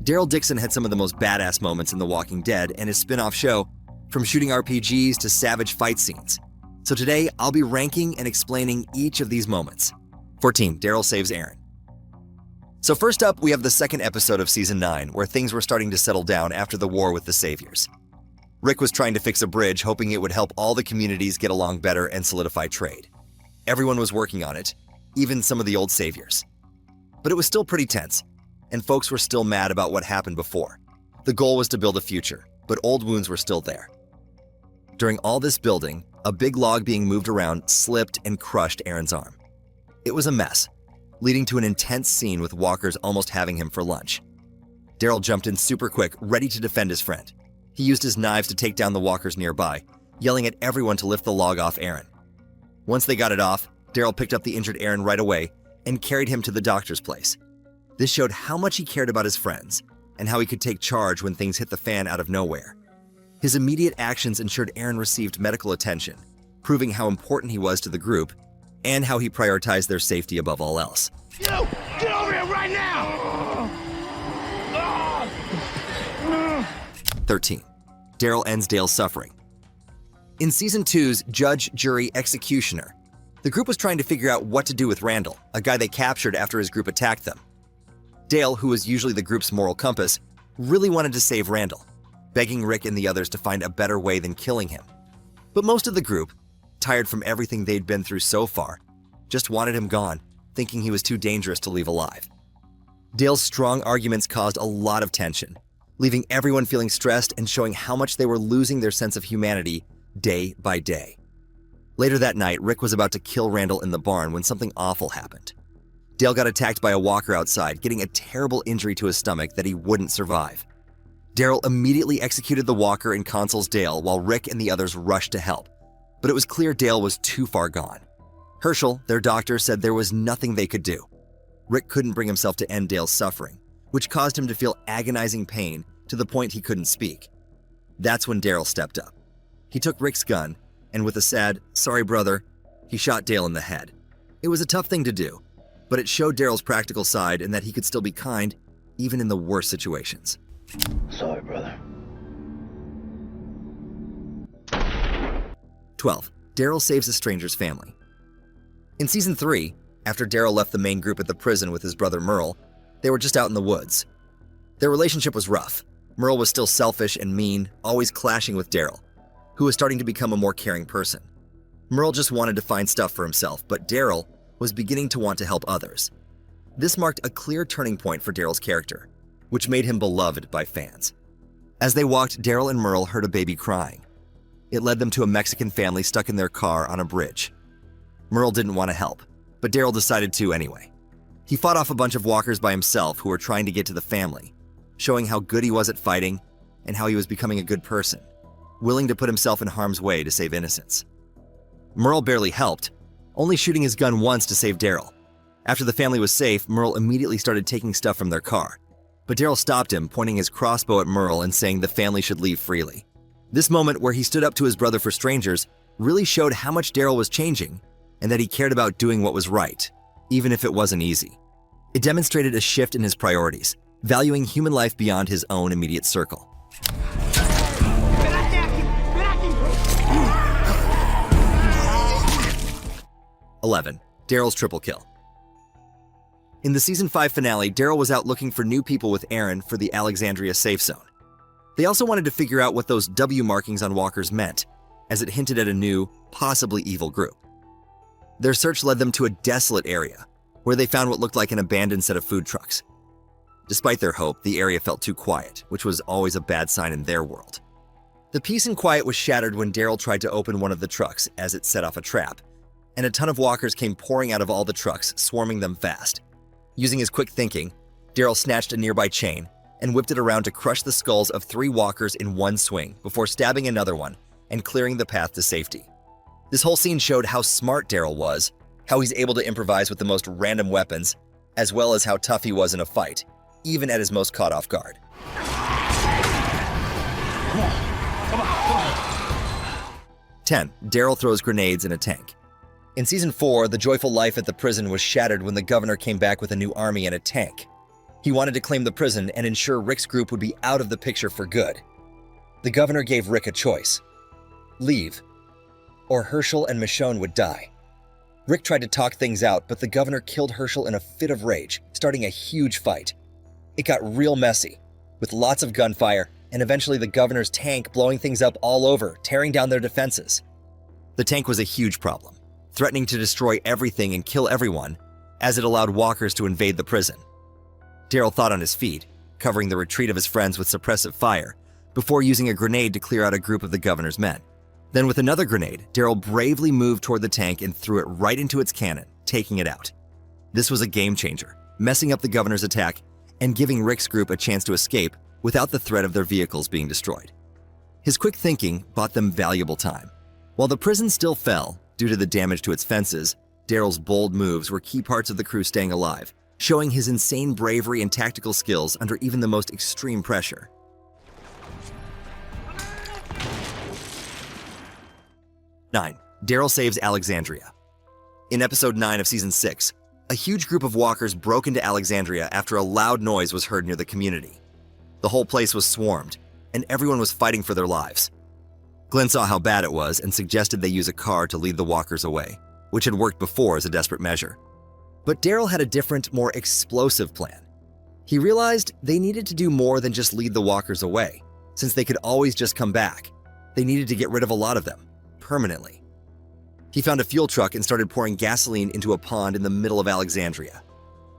Daryl Dixon had some of the most badass moments in The Walking Dead and his spin-off show, from shooting RPGs to savage fight scenes. So today, I'll be ranking and explaining each of these moments. 14. Daryl saves Aaron. So first up, we have the second episode of Season 9, where things were starting to settle down after the war with the Saviors. Rick was trying to fix a bridge, hoping it would help all the communities get along better and solidify trade. Everyone was working on it, even some of the old Saviors. But it was still pretty tense, and folks were still mad about what happened before. The goal was to build a future, but old wounds were still there. During all this building, a big log being moved around slipped and crushed Aaron's arm. It was a mess, leading to an intense scene with walkers almost having him for lunch. Daryl jumped in super quick, ready to defend his friend. He used his knives to take down the walkers nearby, yelling at everyone to lift the log off Aaron. Once they got it off, Daryl picked up the injured Aaron right away and carried him to the doctor's place. This showed how much he cared about his friends and how he could take charge when things hit the fan out of nowhere. His immediate actions ensured Aaron received medical attention, proving how important he was to the group and how he prioritized their safety above all else. You! Get over here right now! 13. Daryl ends Dale's suffering. In Season 2's Judge, Jury, Executioner, the group was trying to figure out what to do with Randall, a guy they captured after his group attacked them. Dale, who was usually the group's moral compass, really wanted to save Randall, begging Rick and the others to find a better way than killing him. But most of the group, tired from everything they'd been through so far, just wanted him gone, thinking he was too dangerous to leave alive. Dale's strong arguments caused a lot of tension, leaving everyone feeling stressed and showing how much they were losing their sense of humanity day by day. Later that night, Rick was about to kill Randall in the barn when something awful happened. Dale got attacked by a walker outside, getting a terrible injury to his stomach that he wouldn't survive. Daryl immediately executed the walker and consoles Dale while Rick and the others rushed to help. But it was clear Dale was too far gone. Herschel, their doctor, said there was nothing they could do. Rick couldn't bring himself to end Dale's suffering, which caused him to feel agonizing pain to the point he couldn't speak. That's when Daryl stepped up. He took Rick's gun, and with a sad, "Sorry, brother," he shot Dale in the head. It was a tough thing to do, but it showed Daryl's practical side and that he could still be kind, even in the worst situations. Sorry, brother. 12. Daryl saves a stranger's family. In Season 3, after Daryl left the main group at the prison with his brother Merle, they were just out in the woods. Their relationship was rough. Merle was still selfish and mean, always clashing with Daryl, who was starting to become a more caring person. Merle just wanted to find stuff for himself, but Daryl was beginning to want to help others. This marked a clear turning point for Daryl's character, which made him beloved by fans. As they walked, Daryl and Merle heard a baby crying. It led them to a Mexican family stuck in their car on a bridge. Merle didn't want to help, but Daryl decided to anyway. He fought off a bunch of walkers by himself who were trying to get to the family, showing how good he was at fighting and how he was becoming a good person, willing to put himself in harm's way to save innocents. Merle barely helped, only shooting his gun once to save Daryl. After the family was safe, Merle immediately started taking stuff from their car, but Daryl stopped him, pointing his crossbow at Merle and saying the family should leave freely. This moment where he stood up to his brother for strangers really showed how much Daryl was changing and that he cared about doing what was right, even if it wasn't easy. It demonstrated a shift in his priorities, valuing human life beyond his own immediate circle. 11. Daryl's triple kill. In the Season 5 finale, Daryl was out looking for new people with Aaron for the Alexandria safe zone. They also wanted to figure out what those W markings on walkers meant, as it hinted at a new, possibly evil group. Their search led them to a desolate area, where they found what looked like an abandoned set of food trucks. Despite their hope, the area felt too quiet, which was always a bad sign in their world. The peace and quiet was shattered when Daryl tried to open one of the trucks as it set off a trap, and a ton of walkers came pouring out of all the trucks, swarming them fast. Using his quick thinking, Daryl snatched a nearby chain and whipped it around to crush the skulls of 3 walkers in one swing before stabbing another one and clearing the path to safety. This whole scene showed how smart Daryl was, how he's able to improvise with the most random weapons, as well as how tough he was in a fight, even at his most caught off guard. 10. Daryl throws grenades in a tank. In Season 4, the joyful life at the prison was shattered when the governor came back with a new army and a tank. He wanted to claim the prison and ensure Rick's group would be out of the picture for good. The governor gave Rick a choice: leave, or Herschel and Michonne would die. Rick tried to talk things out, but the governor killed Herschel in a fit of rage, starting a huge fight. It got real messy, with lots of gunfire, and eventually the governor's tank blowing things up all over, tearing down their defenses. The tank was a huge problem, threatening to destroy everything and kill everyone, as it allowed walkers to invade the prison. Daryl thought on his feet, covering the retreat of his friends with suppressive fire, before using a grenade to clear out a group of the governor's men. Then with another grenade, Daryl bravely moved toward the tank and threw it right into its cannon, taking it out. This was a game changer, messing up the governor's attack and giving Rick's group a chance to escape without the threat of their vehicles being destroyed. His quick thinking bought them valuable time. While the prison still fell due to the damage to its fences, Daryl's bold moves were key parts of the crew staying alive, showing his insane bravery and tactical skills under even the most extreme pressure. Nine, Daryl saves Alexandria. In episode 9 of season 6, a huge group of walkers broke into Alexandria after a loud noise was heard near the community. The whole place was swarmed, and everyone was fighting for their lives. Glenn saw how bad it was and suggested they use a car to lead the walkers away, which had worked before as a desperate measure. But Daryl had a different, more explosive plan. He realized they needed to do more than just lead the walkers away, since they could always just come back. They needed to get rid of a lot of them, permanently. He found a fuel truck and started pouring gasoline into a pond in the middle of Alexandria.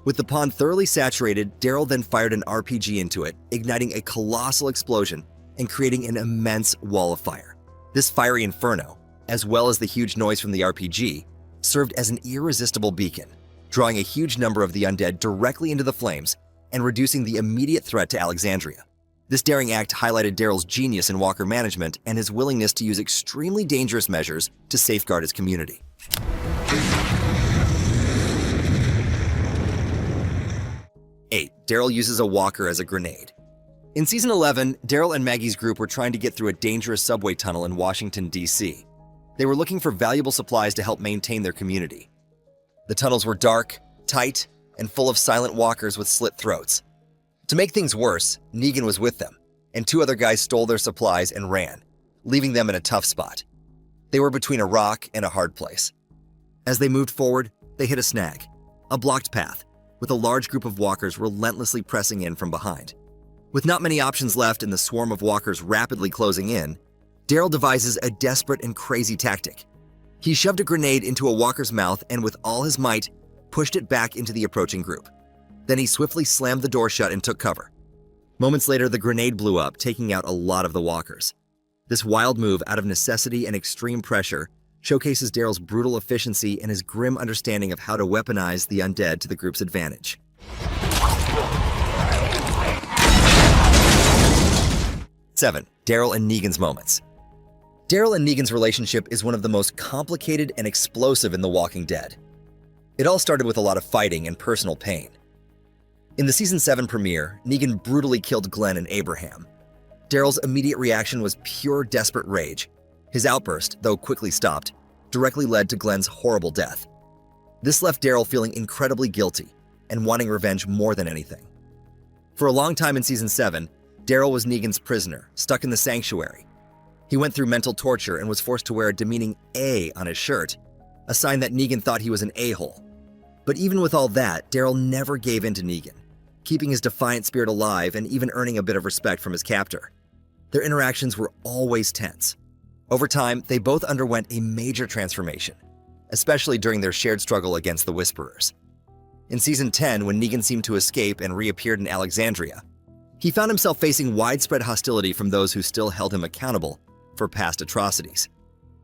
With the pond thoroughly saturated, Daryl then fired an RPG into it, igniting a colossal explosion and creating an immense wall of fire. This fiery inferno, as well as the huge noise from the RPG, served as an irresistible beacon, drawing a huge number of the undead directly into the flames and reducing the immediate threat to Alexandria. This daring act highlighted Daryl's genius in walker management and his willingness to use extremely dangerous measures to safeguard his community. Eight, Daryl uses a walker as a grenade. In season 11, Daryl and Maggie's group were trying to get through a dangerous subway tunnel in Washington, D.C. They were looking for valuable supplies to help maintain their community. The tunnels were dark, tight, and full of silent walkers with slit throats. To make things worse, Negan was with them, and 2 other guys stole their supplies and ran, leaving them in a tough spot. They were between a rock and a hard place. As they moved forward, they hit a snag, a blocked path, with a large group of walkers relentlessly pressing in from behind. With not many options left and the swarm of walkers rapidly closing in, Daryl devises a desperate and crazy tactic. He shoved a grenade into a walker's mouth and with all his might, pushed it back into the approaching group. Then he swiftly slammed the door shut and took cover. Moments later, the grenade blew up, taking out a lot of the walkers. This wild move out of necessity and extreme pressure showcases Daryl's brutal efficiency and his grim understanding of how to weaponize the undead to the group's advantage. 7. Daryl and Negan's moments. Daryl and Negan's relationship is one of the most complicated and explosive in The Walking Dead. It all started with a lot of fighting and personal pain. In the season 7 premiere, Negan brutally killed Glenn and Abraham. Daryl's immediate reaction was pure desperate rage. His outburst, though quickly stopped, directly led to Glenn's horrible death. This left Daryl feeling incredibly guilty and wanting revenge more than anything. For a long time in season 7, Daryl was Negan's prisoner, stuck in the sanctuary. He went through mental torture and was forced to wear a demeaning A on his shirt, a sign that Negan thought he was an a-hole. But even with all that, Daryl never gave in to Negan, keeping his defiant spirit alive and even earning a bit of respect from his captor. Their interactions were always tense. Over time, they both underwent a major transformation, especially during their shared struggle against the Whisperers. In season 10, when Negan seemed to escape and reappeared in Alexandria, he found himself facing widespread hostility from those who still held him accountable for past atrocities.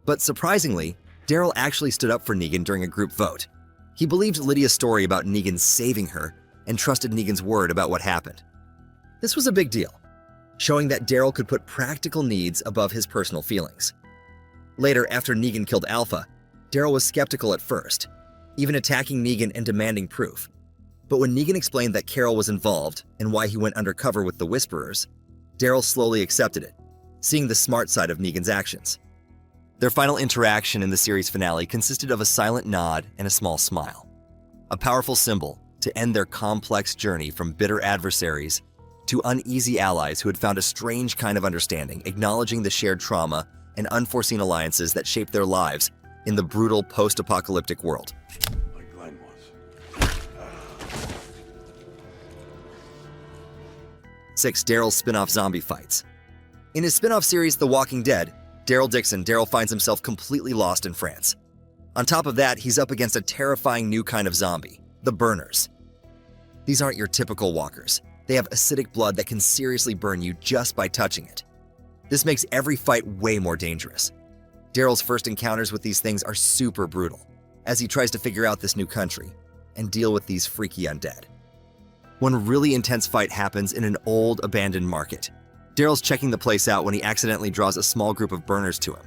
But surprisingly, Daryl actually stood up for Negan during a group vote. He believed Lydia's story about Negan saving her and trusted Negan's word about what happened. This was a big deal, showing that Daryl could put practical needs above his personal feelings. Later, after Negan killed Alpha, Daryl was skeptical at first, even attacking Negan and demanding proof. But when Negan explained that Carol was involved and why he went undercover with the Whisperers, Daryl slowly accepted it, seeing the smart side of Negan's actions. Their final interaction in the series finale consisted of a silent nod and a small smile, a powerful symbol to to end their complex journey from bitter adversaries to uneasy allies who had found a strange kind of understanding, acknowledging the shared trauma and unforeseen alliances that shaped their lives in the brutal post-apocalyptic world. Like Glenn was. 6. Daryl's spin-off zombie fights. In his spin-off series The Walking Dead, Daryl Dixon, Daryl finds himself completely lost in France. On top of that, he's up against a terrifying new kind of zombie, the burners. These aren't your typical walkers. They have acidic blood that can seriously burn you just by touching it. This makes every fight way more dangerous. Daryl's first encounters with these things are super brutal, as he tries to figure out this new country and deal with these freaky undead. One really intense fight happens in an old, abandoned market. Daryl's checking the place out when he accidentally draws a small group of burners to him.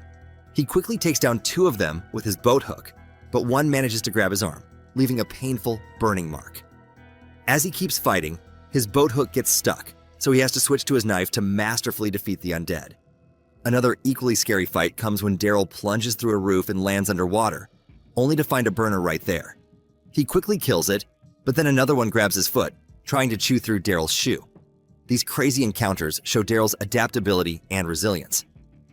He quickly takes down 2 of them with his boat hook, but one manages to grab his arm, leaving a painful, burning mark. As he keeps fighting, his boat hook gets stuck, so he has to switch to his knife to masterfully defeat the undead. Another equally scary fight comes when Daryl plunges through a roof and lands underwater, only to find a burner right there. He quickly kills it, but then another one grabs his foot, trying to chew through Daryl's shoe. These crazy encounters show Daryl's adaptability and resilience.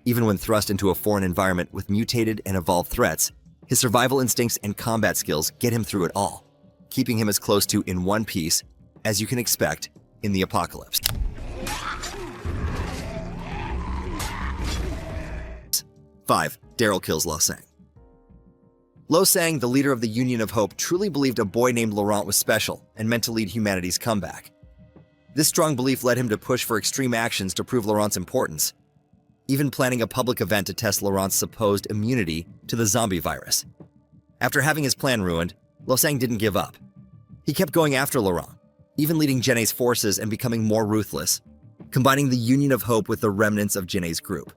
Even when thrust into a foreign environment with mutated and evolved threats, his survival instincts and combat skills get him through it all, keeping him as close to in one piece as you can expect in the apocalypse. 5. Daryl kills Lo Sang. Lo Sang, the leader of the Union of Hope, truly believed a boy named Laurent was special and meant to lead humanity's comeback. This strong belief led him to push for extreme actions to prove Laurent's importance, even planning a public event to test Laurent's supposed immunity to the zombie virus. After having his plan ruined, Lo Sang didn't give up. He kept going after Laurent, even leading Jenne's forces and becoming more ruthless, combining the Union of Hope with the remnants of Jenne's group.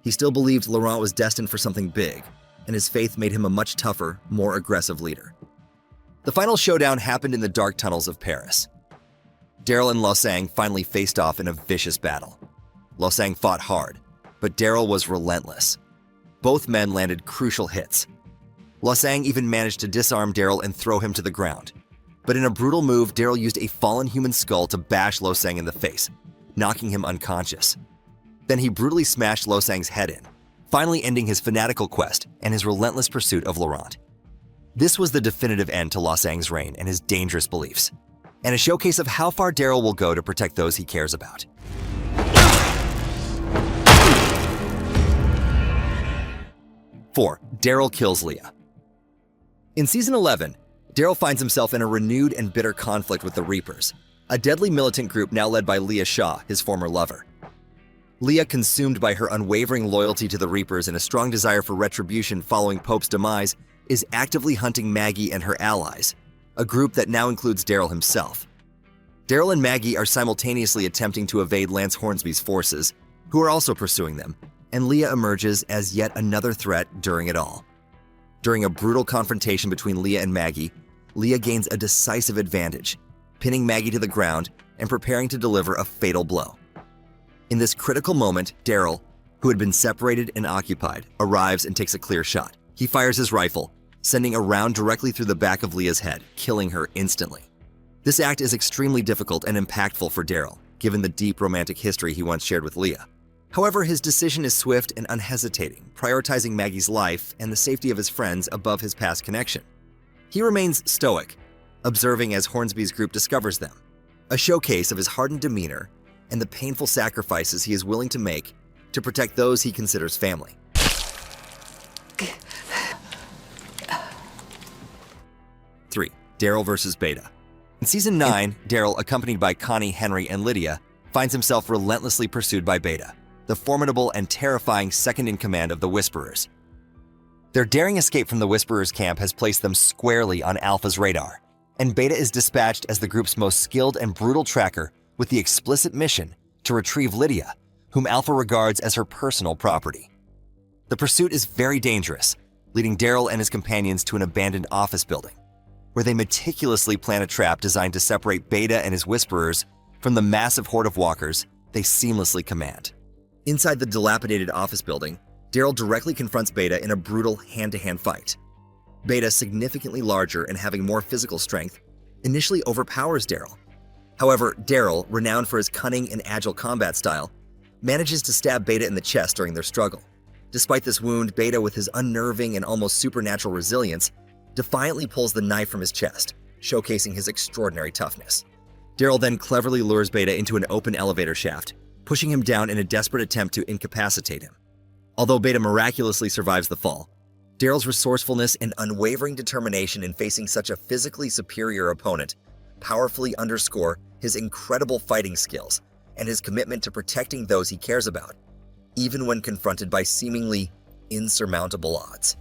He still believed Laurent was destined for something big, and his faith made him a much tougher, more aggressive leader. The final showdown happened in the dark tunnels of Paris. Daryl and Lo Sang finally faced off in a vicious battle. Lo Sang fought hard, but Daryl was relentless. Both men landed crucial hits. Lo Sang even managed to disarm Daryl and throw him to the ground. But in a brutal move, Daryl used a fallen human skull to bash Lo Sang in the face, knocking him unconscious. Then he brutally smashed Lo Sang's head in, finally ending his fanatical quest and his relentless pursuit of Laurent. This was the definitive end to Lo Sang's reign and his dangerous beliefs, and a showcase of how far Daryl will go to protect those he cares about. 4. Daryl kills Leah. In Season 11, Daryl finds himself in a renewed and bitter conflict with the Reapers, a deadly militant group now led by Leah Shaw, his former lover. Leah, consumed by her unwavering loyalty to the Reapers and a strong desire for retribution following Pope's demise, is actively hunting Maggie and her allies, a group that now includes Daryl himself. Daryl and Maggie are simultaneously attempting to evade Lance Hornsby's forces, who are also pursuing them, and Leah emerges as yet another threat during it all. During a brutal confrontation between Leah and Maggie, Leah gains a decisive advantage, pinning Maggie to the ground and preparing to deliver a fatal blow. In this critical moment, Daryl, who had been separated and occupied, arrives and takes a clear shot. He fires his rifle, sending a round directly through the back of Leah's head, killing her instantly. This act is extremely difficult and impactful for Daryl, given the deep romantic history he once shared with Leah. However, his decision is swift and unhesitating, prioritizing Maggie's life and the safety of his friends above his past connection. He remains stoic, observing as Hornsby's group discovers them, a showcase of his hardened demeanor and the painful sacrifices he is willing to make to protect those he considers family. 3. Daryl versus Beta. In Season 9, Daryl, accompanied by Connie, Henry, and Lydia, finds himself relentlessly pursued by Beta, the formidable and terrifying second-in-command of the Whisperers. Their daring escape from the Whisperers' camp has placed them squarely on Alpha's radar, and Beta is dispatched as the group's most skilled and brutal tracker with the explicit mission to retrieve Lydia, whom Alpha regards as her personal property. The pursuit is very dangerous, leading Daryl and his companions to an abandoned office building, where they meticulously plan a trap designed to separate Beta and his Whisperers from the massive horde of walkers they seamlessly command. Inside the dilapidated office building, Daryl directly confronts Beta in a brutal hand-to-hand fight. Beta, significantly larger and having more physical strength, initially overpowers Daryl. However, Daryl, renowned for his cunning and agile combat style, manages to stab Beta in the chest during their struggle. Despite this wound, Beta, with his unnerving and almost supernatural resilience, defiantly pulls the knife from his chest, showcasing his extraordinary toughness. Daryl then cleverly lures Beta into an open elevator shaft, pushing him down in a desperate attempt to incapacitate him. Although Beta miraculously survives the fall, Daryl's resourcefulness and unwavering determination in facing such a physically superior opponent powerfully underscore his incredible fighting skills and his commitment to protecting those he cares about, even when confronted by seemingly insurmountable odds.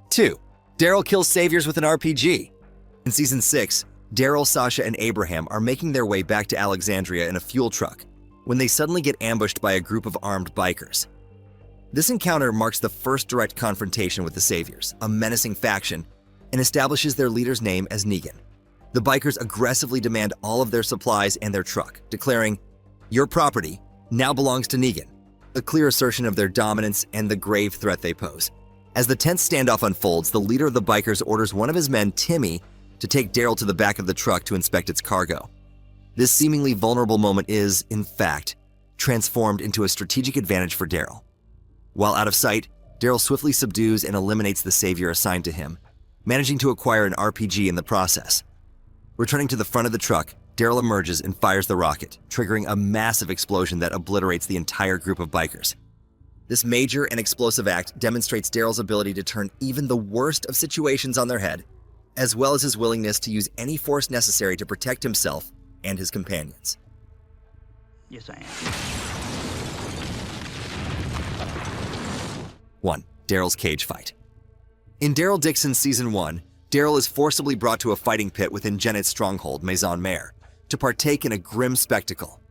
2. Daryl kills saviors with an RPG. In Season 6, Daryl, Sasha, and Abraham are making their way back to Alexandria in a fuel truck when they suddenly get ambushed by a group of armed bikers. This encounter marks the first direct confrontation with the Saviors, a menacing faction, and establishes their leader's name as Negan. The bikers aggressively demand all of their supplies and their truck, declaring, "Your property now belongs to Negan," a clear assertion of their dominance and the grave threat they pose. As the tense standoff unfolds, the leader of the bikers orders one of his men, Timmy, to take Daryl to the back of the truck to inspect its cargo. This seemingly vulnerable moment is, in fact, transformed into a strategic advantage for Daryl. While out of sight, Daryl swiftly subdues and eliminates the savior assigned to him, managing to acquire an RPG in the process. Returning to the front of the truck, Daryl emerges and fires the rocket, triggering a massive explosion that obliterates the entire group of bikers. This major and explosive act demonstrates Daryl's ability to turn even the worst of situations on their head, as well as his willingness to use any force necessary to protect himself and his companions. Yes, I am. 1. Daryl's cage fight. In Daryl Dixon's Season 1, Daryl is forcibly brought to a fighting pit within Janet's stronghold, Maison Mère, to partake in a grim spectacle.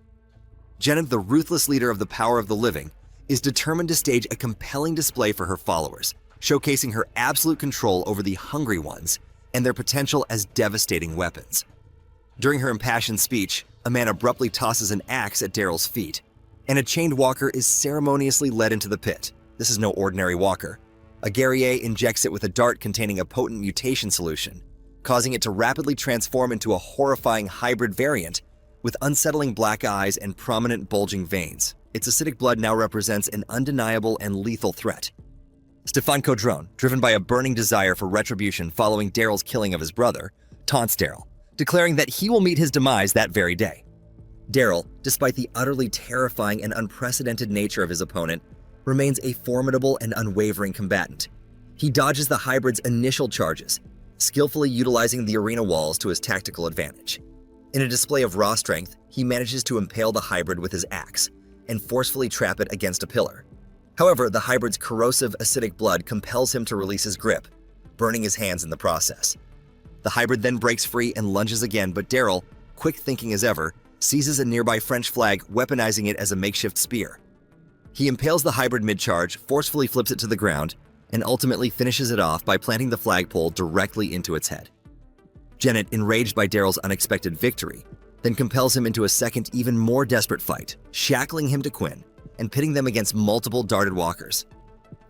Janet, the ruthless leader of the power of the living, is determined to stage a compelling display for her followers, showcasing her absolute control over the Hungry Ones and their potential as devastating weapons. During her impassioned speech, a man abruptly tosses an axe at Daryl's feet, and a chained walker is ceremoniously led into the pit. This is no ordinary walker. A guerrier injects it with a dart containing a potent mutation solution, causing it to rapidly transform into a horrifying hybrid variant with unsettling black eyes and prominent bulging veins. Its acidic blood now represents an undeniable and lethal threat. Stefan Caudron, driven by a burning desire for retribution following Daryl's killing of his brother, taunts Daryl, declaring that he will meet his demise that very day. Daryl, despite the utterly terrifying and unprecedented nature of his opponent, remains a formidable and unwavering combatant. He dodges the hybrid's initial charges, skillfully utilizing the arena walls to his tactical advantage. In a display of raw strength, he manages to impale the hybrid with his axe and forcefully trap it against a pillar. However, the hybrid's corrosive acidic blood compels him to release his grip, burning his hands in the process. The hybrid then breaks free and lunges again, but Daryl, quick thinking as ever, seizes a nearby French flag, weaponizing it as a makeshift spear. He impales the hybrid mid-charge, forcefully flips it to the ground, and ultimately finishes it off by planting the flagpole directly into its head. Janet, enraged by Daryl's unexpected victory, then compels him into a second, even more desperate fight, shackling him to Quinn and pitting them against multiple darted walkers.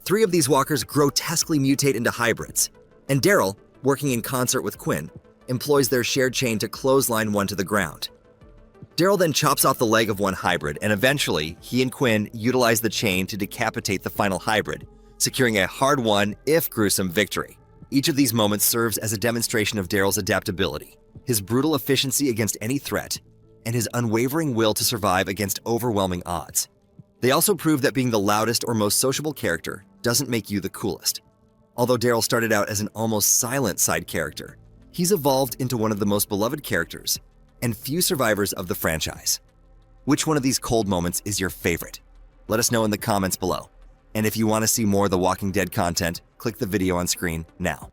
3 of these walkers grotesquely mutate into hybrids, and Daryl, working in concert with Quinn, employs their shared chain to clothesline one to the ground. Daryl then chops off the leg of one hybrid, and eventually, he and Quinn utilize the chain to decapitate the final hybrid, securing a hard-won, if gruesome, victory. Each of these moments serves as a demonstration of Daryl's adaptability, his brutal efficiency against any threat, and his unwavering will to survive against overwhelming odds. They also prove that being the loudest or most sociable character doesn't make you the coolest. Although Daryl started out as an almost silent side character, he's evolved into one of the most beloved characters and few survivors of the franchise. Which one of these cold moments is your favorite? Let us know in the comments below. And if you want to see more of the Walking Dead content, click the video on screen now.